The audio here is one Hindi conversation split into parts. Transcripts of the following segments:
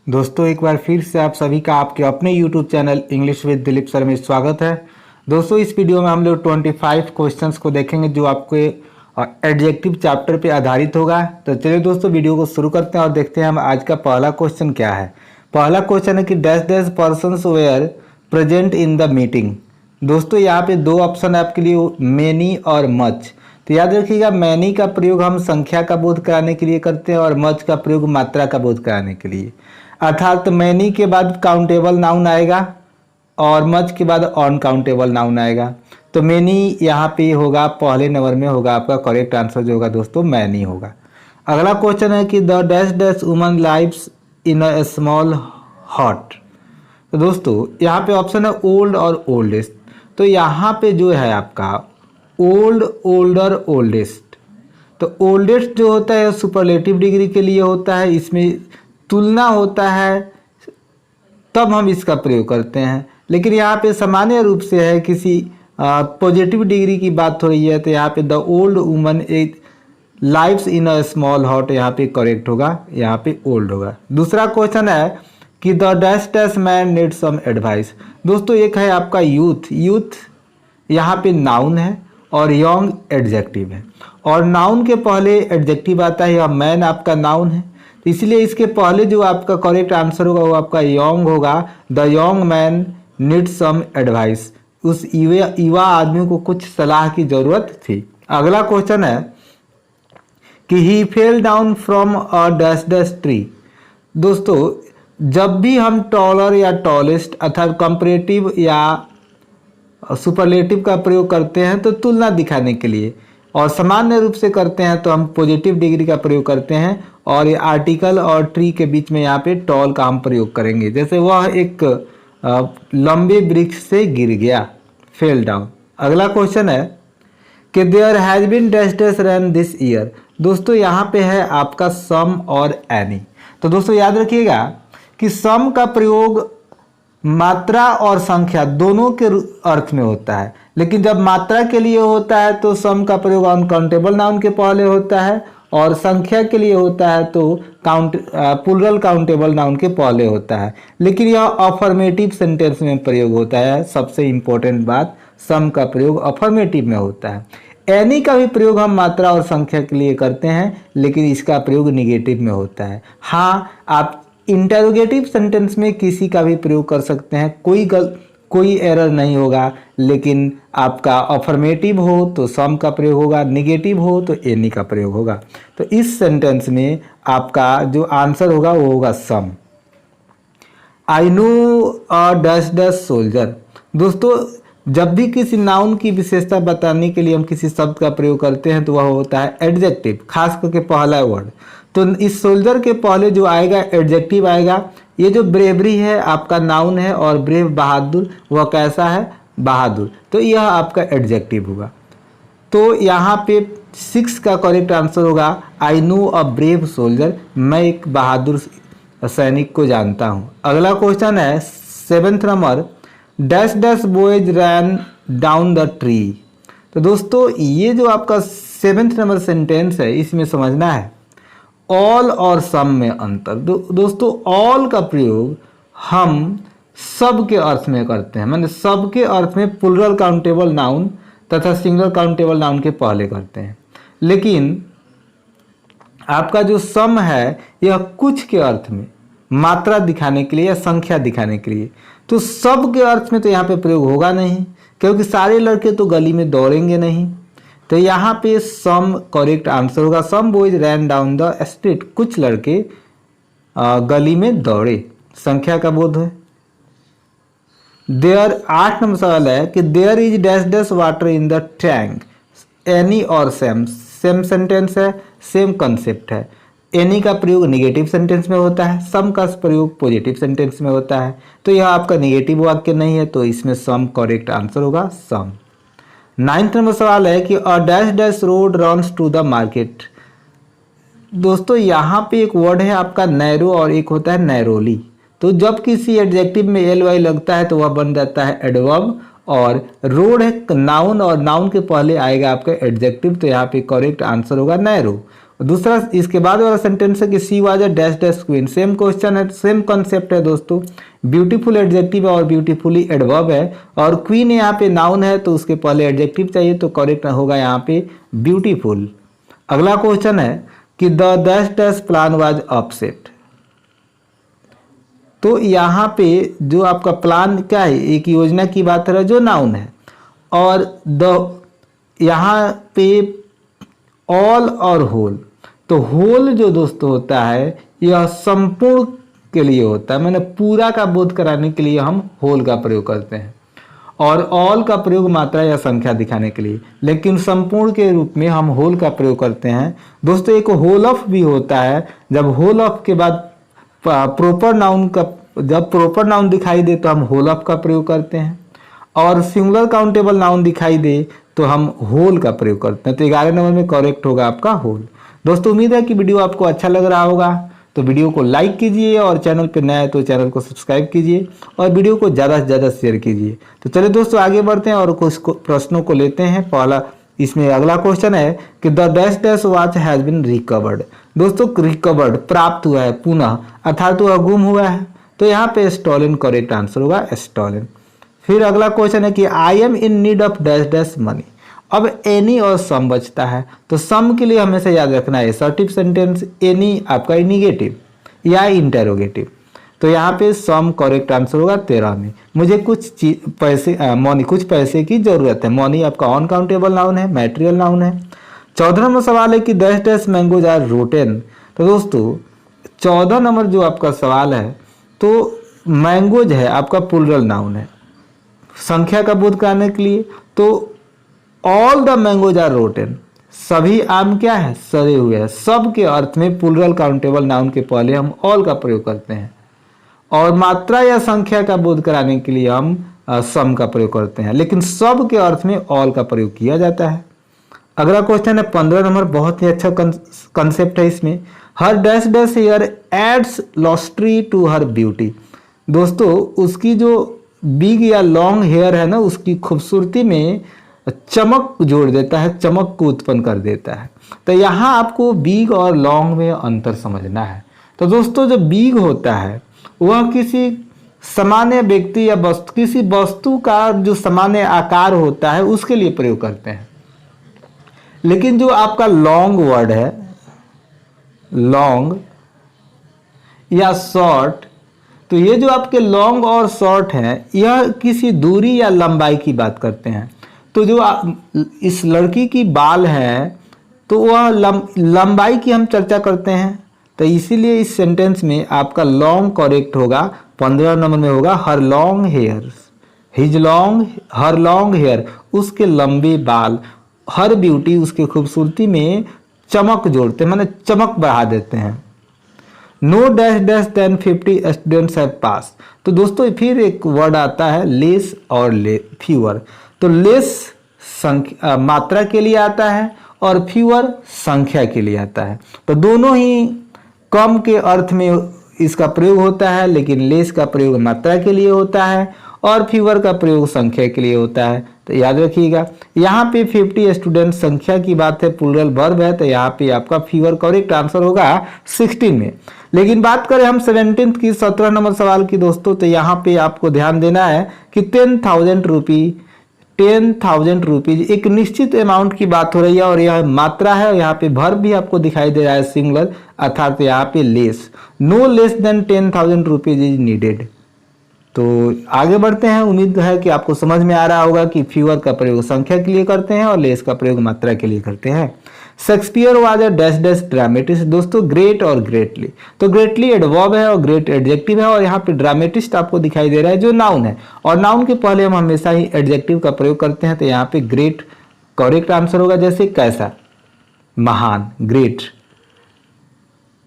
दोस्तों एक बार फिर से आप सभी का आपके अपने YouTube channel English with Dilip sir में स्वागत है। दोस्तों इस वीडियो में हम लोग 25 क्वेश्चंस को देखेंगे जो आपके एडजेक्टिव चैप्टर पे आधारित होगा। तो चलिए दोस्तों वीडियो को शुरू करते हैं और देखते हैं हम आज का पहला क्वेश्चन क्या है। पहला क्वेश्चन है कि dash dash persons were present in the meeting. दोस्तों यहाँ पे दो ऑप्शन है आपके लिए, मेनी और मच। तो याद रखिएगा मैनी का प्रयोग हम संख्या का बोध कराने के लिए करते हैं और मच का प्रयोग मात्रा का बोध कराने के लिए। अर्थात मैनी के बाद काउंटेबल नाउन आएगा और मच के बाद अनकाउंटेबल नाउन आएगा। तो मैनी यहाँ पे होगा, पहले नंबर में होगा आपका करेक्ट आंसर जो होगा दोस्तों मैनी होगा। अगला क्वेश्चन है कि the dash dash woman lives in a small हट। तो दोस्तों यहाँ पे ऑप्शन है ओल्ड और ओल्डेस्ट। तो यहाँ पे जो है आपका ओल्ड, ओल्डर, ओल्डेस्ट। तो ओल्डेस्ट जो होता है सुपरलेटिव डिग्री के लिए होता है, इसमें तुलना होता है तब हम इसका प्रयोग करते हैं। लेकिन यहाँ पे सामान्य रूप से है किसी पॉजिटिव डिग्री की बात हो रही है, तो यहाँ पे the old woman lives in a small हट, यहाँ पे करेक्ट होगा, यहाँ पे ओल्ड होगा। दूसरा क्वेश्चन है कि the dash dash man need some advice. दोस्तों एक है आपका यूथ। यूथ यहाँ पे नाउन है और यंग एडजेक्टिव है, और नाउन के पहले एडजेक्टिव आता है, यह मैन आपका नाउन है, तो इसलिए इसके पहले जो आपका करेक्ट आंसर होगा वो आपका यंग होगा। The young man need some advice. उस युवा आदमी को कुछ सलाह की जरूरत थी। अगला क्वेश्चन है कि he fell down from a dash dash tree. दोस्तों जब भी हम टॉलर या टॉलेस्ट अर्थात कंपैरेटिव या सुपरलेटिव का प्रयोग करते हैं तो तुलना दिखाने के लिए, और सामान्य रूप से करते हैं तो हम पॉजिटिव डिग्री का प्रयोग करते हैं, और ये आर्टिकल और ट्री के बीच में यहाँ पे टॉल का हम प्रयोग करेंगे। जैसे वह एक लंबे वृक्ष से गिर गया, फेल डाउन। अगला क्वेश्चन है कि there has been dash dash run this year. दोस्तों यहाँ पे है आपका सम और एनी। तो दोस्तों याद रखिएगा कि सम का प्रयोग मात्रा और संख्या दोनों के अर्थ में होता है, लेकिन जब मात्रा के लिए होता है तो सम का प्रयोग अनकाउंटेबल नाउन के पहले होता है, और संख्या के लिए होता है तो प्लूरल काउंटेबल नाउन के पहले होता है। लेकिन यह अफर्मेटिव सेंटेंस में प्रयोग होता है। सबसे इंपॉर्टेंट बात, सम का प्रयोग अफर्मेटिव में होता है। एनी का भी प्रयोग हम मात्रा और संख्या के लिए करते हैं, लेकिन इसका प्रयोग निगेटिव में होता है। हाँ, आप इंटेरोगेटिव सेंटेंस में किसी का भी प्रयोग कर सकते हैं, कोई एरर नहीं होगा। लेकिन आपका अफर्मेटिव हो तो सम का प्रयोग होगा, निगेटिव हो तो एनी का प्रयोग होगा। तो इस सेंटेंस में आपका जो आंसर होगा वो होगा some. I know a dash dash soldier. दोस्तों जब भी किसी नाउन की विशेषता बताने के लिए हम किसी शब्द का प्रयोग करते हैं तो वह होता है एडजेक्टिव, खास करके पहला वर्ड। तो इस सोल्जर के पहले जो आएगा एडजेक्टिव आएगा। ये जो ब्रेवरी है आपका नाउन है, और ब्रेव बहादुर, वह कैसा है, बहादुर, तो यह आपका एडजेक्टिव होगा। तो यहाँ पे 6 का करेक्ट आंसर होगा आई नो अ ब्रेव सोल्जर। मैं एक बहादुर सैनिक को जानता हूँ। अगला क्वेश्चन है 7th number, dash dash boys ran down the tree. तो दोस्तों ये जो आपका 7th नंबर सेंटेंस है, इसमें समझना है ऑल और सम में अंतर। दोस्तों ऑल का प्रयोग हम सब के अर्थ में करते हैं, माने सब के अर्थ में प्लूरल काउंटेबल नाउन तथा सिंगल काउंटेबल नाउन के पहले करते हैं। लेकिन आपका जो सम है यह कुछ के अर्थ में, मात्रा दिखाने के लिए या संख्या दिखाने के लिए। तो सब के अर्थ में तो यहाँ पे प्रयोग होगा नहीं, क्योंकि सारे लड़के तो गली में दौड़ेंगे नहीं। तो यहाँ पे सम करेक्ट आंसर होगा। Some boys ran down the street, कुछ लड़के गली में दौड़े, संख्या का बोध है। देयर 8 नंबर सवाल है कि there is dash dash water in the tank. Any और सेम, सेम सेंटेंस है, सेम कंसेप्ट है। एनी का प्रयोग निगेटिव सेंटेंस में होता है, सम का प्रयोग पॉजिटिव सेंटेंस में होता है। तो यह आपका निगेटिव वाक्य नहीं है, तो इसमें सम करेक्ट आंसर होगा सम। 9th नंबर सवाल है कि a dash dash road runs to the market. दोस्तों यहाँ पे एक वर्ड है आपका नैरो और एक होता है नैरोली। तो जब किसी एडजेक्टिव में एल वाई लगता है तो वह बन जाता है एडवर्ब, और रोड है नाउन और नाउन के पहले आएगा आपका एडजेक्टिव, तो यहाँ पे करेक्ट आंसर होगा नैरो। दूसरा इसके बाद वाला सेंटेंस है कि she was a dash dash queen. Same question है, सेम कॉन्सेप्ट है दोस्तों। ब्यूटीफुल एडजेक्टिव है और ब्यूटीफुली एडवर्ब है, और क्वीन यहाँ पे नाउन है तो उसके पहले एडजेक्टिव चाहिए, तो करेक्ट होगा यहाँ पे ब्यूटीफुल। अगला क्वेश्चन है कि the dash dash plan was upset. तो यहाँ पे जो आपका प्लान क्या है, एक योजना की बात है जो नाउन है, और द यहाँ पे ऑल और होल। तो होल जो दोस्तों होता है यह संपूर्ण के लिए होता है, मैंने पूरा का बोध कराने के लिए हम होल का प्रयोग करते हैं, और ऑल का प्रयोग मात्रा या संख्या दिखाने के लिए, लेकिन संपूर्ण के रूप में हम होल का प्रयोग करते हैं। दोस्तों एक होल ऑफ भी होता है, जब होल ऑफ के बाद प्रॉपर नाउन का, जब प्रॉपर नाउन दिखाई दे तो हम होल ऑफ का प्रयोग करते हैं, और सिंगुलर काउंटेबल नाउन दिखाई दे तो हम होल का प्रयोग करते हैं। तो 11 नंबर में करेक्ट होगा आपका होल। दोस्तों उम्मीद है कि वीडियो आपको अच्छा लग रहा होगा, तो वीडियो को लाइक कीजिए, और चैनल पर नया है तो चैनल को सब्सक्राइब कीजिए, और वीडियो को ज़्यादा से ज़्यादा शेयर कीजिए। तो चलिए दोस्तों आगे बढ़ते हैं और कुछ प्रश्नों को लेते हैं। पहला इसमें अगला क्वेश्चन है कि the dash dash watch has been recovered. दोस्तों रिकवर्ड प्राप्त हुआ है, पुनः, अर्थात वह गुम हुआ है, तो यहाँ पे स्टॉलन करेक्ट आंसर होगा, स्टॉलन। फिर अगला क्वेश्चन है कि I am in need of dash dash money. अब एनी और सम बचता है, तो सम के लिए हमेशा याद रखना है असर्टिव सेंटेंस, एनी आपका निगेटिव या इंटेरोगेटिव। तो यहाँ पे सम करेक्ट आंसर होगा 13 में। मुझे कुछ पैसे मनी, कुछ पैसे की जरूरत है। मनी आपका अनकाउंटेबल नाउन है, मैटेरियल नाउन है। 14 नंबर सवाल है कि dash dash mangoes are rotten. तो दोस्तों 14 नंबर जो आपका सवाल है, तो मैंगोज है आपका प्लूरल नाउन है, संख्या का बोध कराने के लिए, तो all the mangoes are rotten, सभी आम क्या है, सड़े हुए हैं। सब के अर्थ में प्लूरल काउंटेबल नाउन के पहले हम ऑल का प्रयोग करते हैं, और मात्रा या संख्या का बोध कराने के लिए हम सम का प्रयोग करते हैं, लेकिन सब के अर्थ में ऑल का प्रयोग किया जाता है। अगला क्वेश्चन है 15 नंबर, बहुत ही अच्छा कंसेप्ट है इसमें। Her dash dash hair adds lustre to her beauty. दोस्तों उसकी जो बिग या लॉन्ग हेयर है ना, उसकी खूबसूरती में चमक जोड़ देता है, चमक को उत्पन्न कर देता है। तो यहाँ आपको बिग और लॉन्ग में अंतर समझना है। तो दोस्तों जो बिग होता है वह किसी सामान्य व्यक्ति या वस्तु, किसी वस्तु का जो सामान्य आकार होता है उसके लिए प्रयोग करते हैं, लेकिन जो आपका लॉन्ग वर्ड है, लॉन्ग या शॉर्ट, तो ये जो आपके लॉन्ग और शॉर्ट हैं यह किसी दूरी या लंबाई की बात करते हैं। तो जो इस लड़की की बाल है तो वह लंबाई की हम चर्चा करते हैं, तो इसीलिए इस सेंटेंस में आपका लॉन्ग करेक्ट होगा। 15 नंबर में होगा हर लॉन्ग हेयर, हिज लॉन्ग, हर लॉन्ग हेयर, उसके लंबे बाल, हर ब्यूटी उसकी खूबसूरती में चमक जोड़ते हैं, माने चमक बढ़ा देते हैं। No dash dash then 50 students have pass. तो दोस्तों फिर एक वर्ड आता है लेस और फ्यूअर। तो लेस संख्या मात्रा के लिए आता है, और फ्यूअर संख्या के लिए आता है। तो दोनों ही कम के अर्थ में इसका प्रयोग होता है, लेकिन लेस का प्रयोग मात्रा के लिए होता है, और फ्यूअर का प्रयोग संख्या के लिए होता है। तो याद रखिएगा यहाँ पे 50 स्टूडेंट संख्या की बात है, प्लूरल वर्ब है, तो यहाँ पे आपका फ्यूअर करेक्ट आंसर होगा 16 में। लेकिन बात करें हम 17 की 17 नंबर सवाल की दोस्तों, तो यहाँ पे आपको ध्यान देना है कि 10,000 रुपीज एक निश्चित अमाउंट की बात हो रही है, और यह मात्रा है, और यहाँ पे वर्ब भी आपको दिखाई दे रहा है सिंगुलर, अर्थात यहाँ पे less, no less than 10,000 rupees is needed. तो आगे बढ़ते हैं। उम्मीद है कि आपको समझ में आ रहा होगा कि फ्यूअर का प्रयोग संख्या के लिए करते हैं और लेस का प्रयोग मात्रा के लिए करते हैं। Shakespeare was a dash dash dramatist. दोस्तों ग्रेट और ग्रेटली, तो ग्रेटली एडवर्ब है और ग्रेट एडजेक्टिव है, और यहाँ पे ड्रामेटिस्ट आपको दिखाई दे रहा है जो नाउन है, और नाउन के पहले हम हमेशा ही एडजेक्टिव का प्रयोग करते हैं। तो यहाँ पे ग्रेट करेक्ट आंसर होगा। जैसे कैसा, महान, ग्रेट,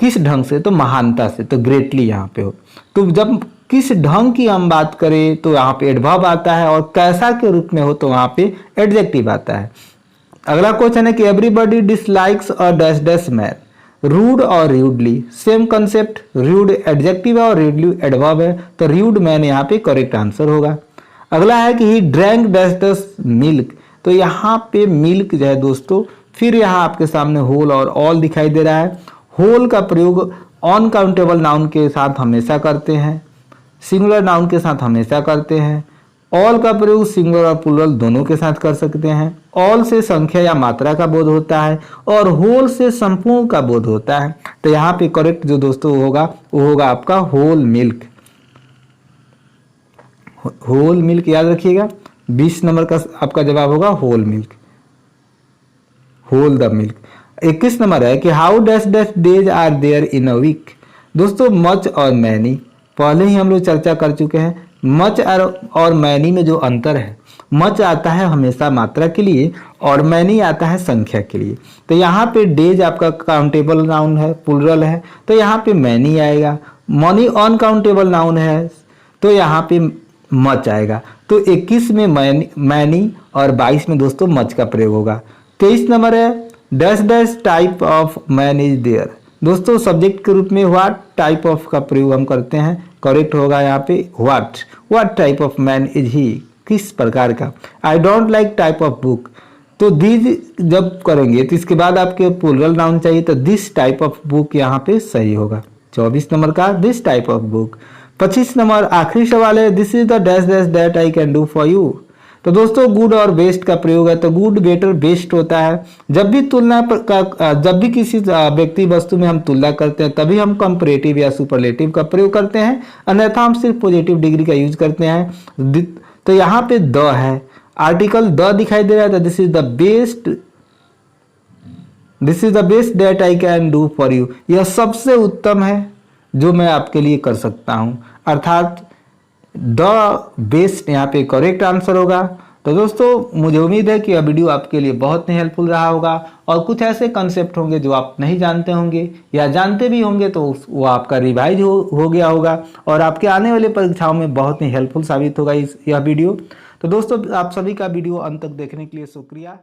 किस ढंग से, तो महानता से, तो ग्रेटली यहाँ पे हो। तो जब किस ढंग की हम बात करें तो यहाँ पे एडवर्ब आता है, और कैसा के रूप में हो तो वहाँ पे एडजेक्टिव आता है। अगला क्वेश्चन है कि everybody dislikes a dash dash man, rude और rudely, same concept, rude adjective है और रूडली एडवर्ब है, तो रूड मैन यहाँ पे करेक्ट आंसर होगा। अगला है कि he drank dash dash milk, तो यहाँ पे मिल्क जो है दोस्तों फिर यहाँ आपके सामने होल और ऑल दिखाई दे रहा है। होल का प्रयोग अनकाउंटेबल नाउन के साथ हमेशा करते हैं, सिंगुलर नाउन के साथ हमेशा करते हैं। ऑल का प्रयोग सिंगुलर और प्लूरल दोनों के साथ कर सकते हैं। ऑल से संख्या या मात्रा का बोध होता है और होल से संपूर्ण का बोध होता है। तो यहाँ पे करेक्ट जो दोस्तों होगा वो होगा आपका होल मिल्क। होल मिल्क याद रखिएगा, 20 नंबर का आपका जवाब होगा whole milk, whole the milk. 21 number है कि how dash dash days are there in a week. दोस्तों मच और मैनी पहले ही हम लोग चर्चा कर चुके हैं। मच और मैनी में जो अंतर है, मच आता है हमेशा मात्रा के लिए और मैनी आता है संख्या के लिए। तो यहाँ पे डेज आपका काउंटेबल नाउन है, प्लूरल है, तो यहाँ पे मैनी आएगा। मनी अनकाउंटेबल नाउन है तो यहाँ पे मच आएगा। तो 21 में मैनी और 22 में दोस्तों मच का प्रयोग होगा। 23 नंबर है dash dash type of man is there. दोस्तों सब्जेक्ट के रूप में व्हाट टाइप ऑफ का प्रयोग हम करते हैं, करेक्ट होगा यहाँ पे what type of man is he, किस प्रकार का। I don't like type of book, तो दिस जब करेंगे तो इसके बाद आपके प्लूरल नाउन चाहिए, तो दिस टाइप ऑफ बुक यहाँ पे सही होगा। 24 नंबर का this type of book. 25 number आखिरी सवाल है this is the dash dash that I can do for you. तो दोस्तों गुड और बेस्ट का प्रयोग है, तो गुड बेटर बेस्ट होता है। जब भी जब भी किसी व्यक्ति वस्तु में हम तुलना करते हैं तभी हम कंपैरेटिव या सुपरलेटिव का प्रयोग करते हैं, अन्यथा हम सिर्फ पॉजिटिव डिग्री का यूज करते हैं। तो यहाँ पे द है, आर्टिकल द दिखाई दे रहा है, तो this is the best that I can do for you, यह सबसे उत्तम है जो मैं आपके लिए कर सकता हूं, अर्थात द बेस्ट यहाँ पे करेक्ट आंसर होगा। तो दोस्तों मुझे उम्मीद है कि यह वीडियो आपके लिए बहुत ही हेल्पफुल रहा होगा और कुछ ऐसे कंसेप्ट होंगे जो आप नहीं जानते होंगे या जानते भी होंगे तो वो आपका रिवाइज हो गया होगा और आपके आने वाले परीक्षाओं में बहुत ही हेल्पफुल साबित होगा यह वीडियो। तो दोस्तों आप सभी का वीडियो अंत तक देखने के लिए शुक्रिया।